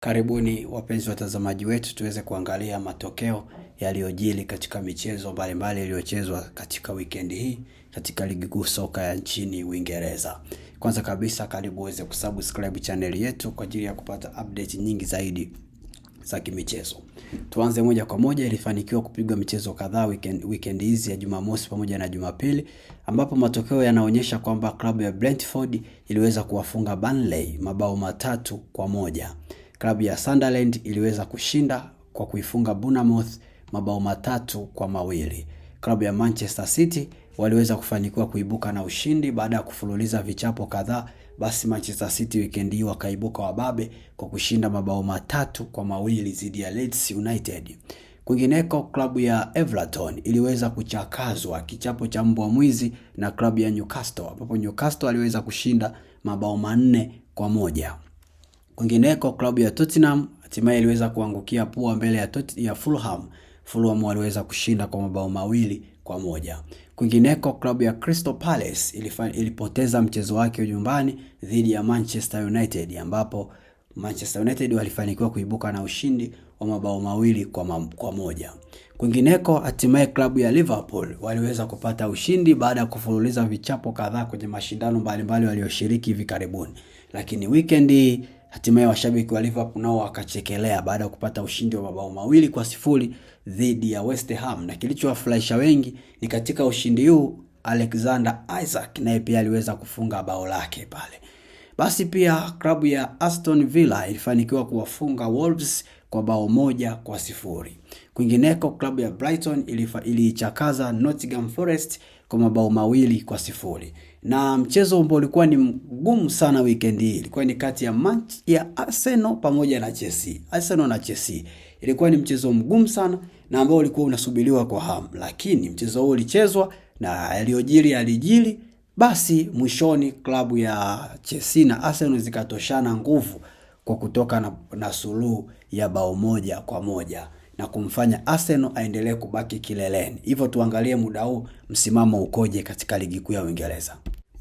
Karibuni wapenzi watazamaji wetu tuweze kuangalia matokeo yaliyojiri katika michezo mbalimbali iliyochezwa katika weekend hii katika ligi kuu soka ya nchini Uingereza. Kwanza kabisa karibu uweze kusubscribe channel yetu kwa ajili ya kupata update nyingi zaidi za kimichezo. Tuanze moja kwa moja. Ilifanikiwa kupigwa michezo kadhaa weekend hizi ya Jumamosi pamoja na Jumapili, ambapo matokeo yanaonyesha kwamba klabu ya Brentford iliweza kuwafunga Burnley mabao 3-1. Klabu ya Sunderland iliweza kushinda kwa kuifunga Bournemouth mabao 3-2. Klabu ya Manchester City waliweza kufanikiwa kuibuka na ushindi baada ya kufululiza vichapo kadhaa. Basi Manchester City weekend hii wakaibuka wababe kwa kushinda mabao 3-2 dhidi ya Leeds United. Kwingineko, klabu ya Everton iliweza kuchakazwa kichapo cha mbwa mwizi na klabu ya Newcastle, ambapo Newcastle aliweza kushinda mabao 4-1. Kwingineko, klabu ya Tottenham hatimaye iliweza kuangukia pua mbele ya Fulham. Fulham waliweza kushinda kwa mabao 2-1. Kwingineko, klabu ya Crystal Palace ilipoteza mchezo wake nyumbani dhidi ya Manchester United, ambapo Manchester United walifanikiwa kuibuka na ushindi wa mabao 2-1. Kwingineko, hatimaye klabu ya Liverpool waliweza kupata ushindi baada ya kufululiza vichapo kadhaa kwenye mashindano mbalimbali walioshiriki hivi karibuni. Lakini weekend hii hatimaye washabiki wa Liverpool nao wakachekelea baada ya kupata ushindi wa mabao 2-0 dhidi ya West Ham, na kilichowafurahisha wengi ni katika ushindi huu Alexander Isak naye pia aliweza kufunga bao lake pale. Basi pia klabu ya Aston Villa ilifanikiwa kuwafunga Wolves kwa bao 1-0. Kwingineko, klabu ya Brighton iliichakaza Nottingham Forest kwa mabao 2-0. Na mchezo ambao ulikuwa ni mgumu sana weekend hii ilikuwa ni kati ya Arsenal pamoja na Chelsea. Arsenal na Chelsea ilikuwa ni mchezo mgumu sana na ambao ulikuwa unasubiriwa kwa hamu, lakini mchezo huo ulichezwa na yalijiri. Basi mwishoni klabu ya Chelsea na Arsenal zikatoshana nguvu kwa kutoka na suluhu ya bao 1-1 na kumfanya Arsenal aendelee kubaki kileleni. Hivyo tuangalie muda huu msimamo ukoje katika ligi kuu ya Uingereza.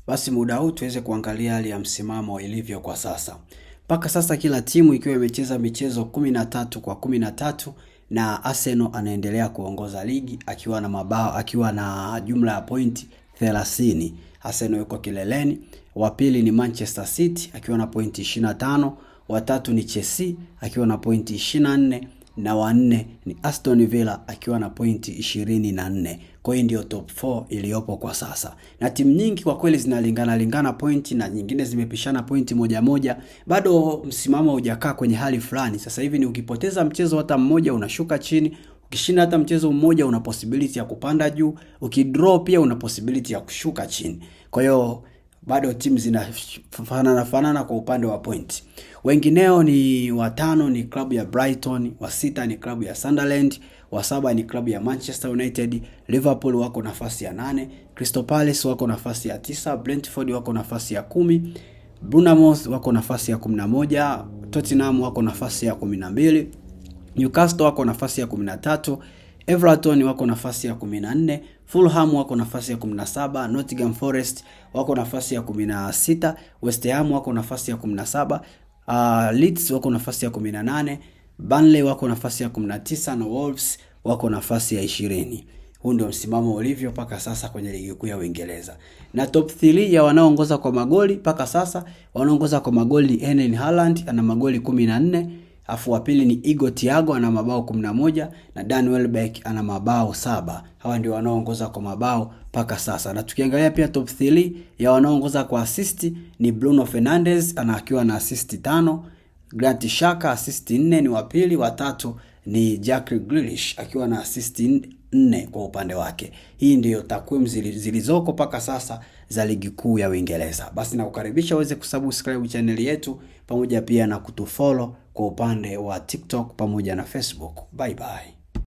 Basi muda huu tuweze kuangalia hali ya msimamo ilivyo kwa sasa. Mpaka sasa kila timu ikiwa imecheza michezo 13 na Arsenal anaendelea kuongoza ligi akiwa na jumla ya pointi 30. Arsenal yuko kileleni. Wa pili ni Manchester City akiwa na pointi 25, wa tatu ni Chelsea akiwa na pointi 24 na wa nne ni Aston Villa akiwa na pointi 24. Kwa hiyo ndio top 4 iliyopo kwa sasa. Na timu nyingi kwa kweli zinalingana pointi na nyingine zimepishana pointi moja. Bado msimamo hujakaa kwenye hali fulani. Sasa hivi ni ukipoteza mchezo hata mmoja unashuka chini, ukishinda hata mchezo mmoja una possibility ya kupanda juu, ukidraw pia una possibility ya kushuka chini. Kwa hiyo bado timu zinafanana kwa upande wa point. Wengineo ni watano ni klabu ya Brighton, wa sita ni klabu ya Sunderland, wa saba ni klabu ya Manchester United, Liverpool wako nafasi ya 8, Crystal Palace wako nafasi ya 9, Brentford wako nafasi ya 10, Bournemouth wako nafasi ya 11, Tottenham wako nafasi ya 12, Newcastle wako nafasi ya 13, Everton wako nafasi ya 14, Fulham wako nafasi ya 17, Nottingham Forest wako nafasi ya 16, West Ham wako nafasi ya 17, Leeds wako nafasi ya 18, Burnley wako nafasi ya 19 na Wolves wako nafasi ya 20. Huu ndio msimamo ulivyo paka sasa kwenye ligi kuu ya Uingereza. Na top 3 ya wanaoongoza kwa magoli paka sasa, wanaoongoza kwa magoli ni Erling Haaland ana magoli 14, afu wa pili ni Igor Thiago ana mabao 11 na Dan Welbeck ana mabao 7. Hawa ndio wanaoongoza kwa mabao paka sasa. Na tukiangalia pia top 3 ya wanaoongoza kwa assist ni Bruno Fernandes akiwa na assist 5, Granit Xhaka assist 4 ni wa pili, wa tatu ni Jack Grealish akiwa na assist 4 kwa upande wake. Hii ndiyo takwimu zilizoko paka sasa za ligi kuu ya Uingereza. Basi nakukaribisha uweze kusubscribe channel yetu pamoja pia na kutufollow kwa upande wa TikTok pamoja na Facebook. Bye bye.